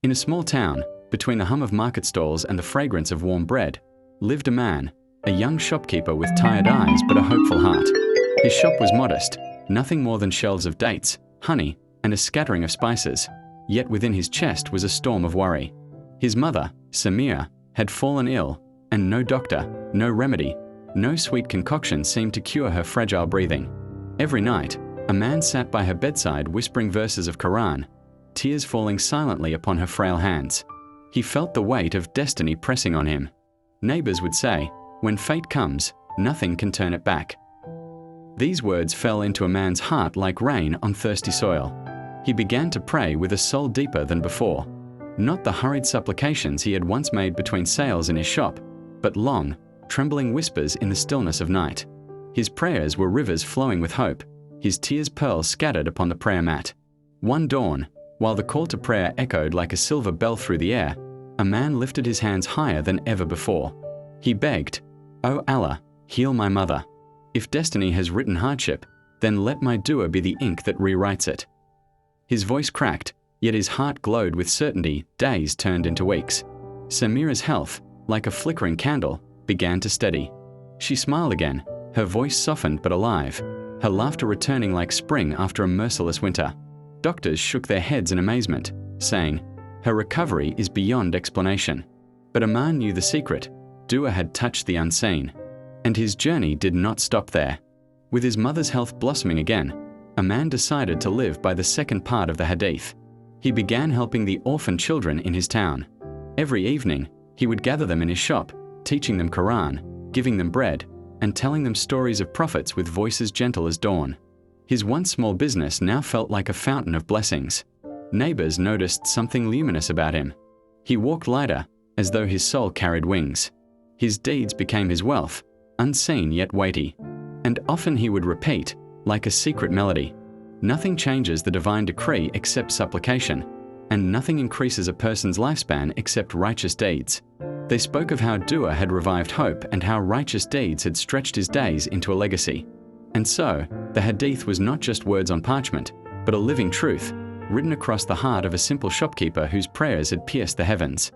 In a small town, between the hum of market stalls and the fragrance of warm bread, lived a man, a young shopkeeper with tired eyes but a hopeful heart. His shop was modest, nothing more than shelves of dates, honey, and a scattering of spices, yet within his chest was a storm of worry. His mother, Samira, had fallen ill, and no doctor, no remedy, no sweet concoction seemed to cure her fragile breathing. Every night, a man sat by her bedside whispering verses of Qur'an, tears falling silently upon her frail hands. He felt the weight of destiny pressing on him. Neighbors would say, "When fate comes, nothing can turn it back." These words fell into a man's heart like rain on thirsty soil. He began to pray with a soul deeper than before. Not the hurried supplications he had once made between sales in his shop, but long, trembling whispers in the stillness of night. His prayers were rivers flowing with hope, his tears pearls scattered upon the prayer mat. One dawn, while the call to prayer echoed like a silver bell through the air, a man lifted his hands higher than ever before. He begged, "O Allah, heal my mother. If destiny has written hardship, then let my dua be the ink that rewrites it." His voice cracked, yet his heart glowed with certainty. Days turned into weeks. Samira's health, like a flickering candle, began to steady. She smiled again, her voice softened but alive, her laughter returning like spring after a merciless winter. Doctors shook their heads in amazement, saying, "Her recovery is beyond explanation." But Amaan knew the secret. Dua had touched the unseen. And his journey did not stop there. With his mother's health blossoming again, Amaan decided to live by the second part of the Hadith. He began helping the orphan children in his town. Every evening, he would gather them in his shop, teaching them Qur'an, giving them bread, and telling them stories of prophets with voices gentle as dawn. His once small business now felt like a fountain of blessings. Neighbors noticed something luminous about him. He walked lighter, as though his soul carried wings. His deeds became his wealth, unseen yet weighty. And often he would repeat, like a secret melody, "Nothing changes the divine decree except supplication, and nothing increases a person's lifespan except righteous deeds." They spoke of how dua had revived hope and how righteous deeds had stretched his days into a legacy. And so, the Hadith was not just words on parchment, but a living truth, written across the heart of a simple shopkeeper whose prayers had pierced the heavens.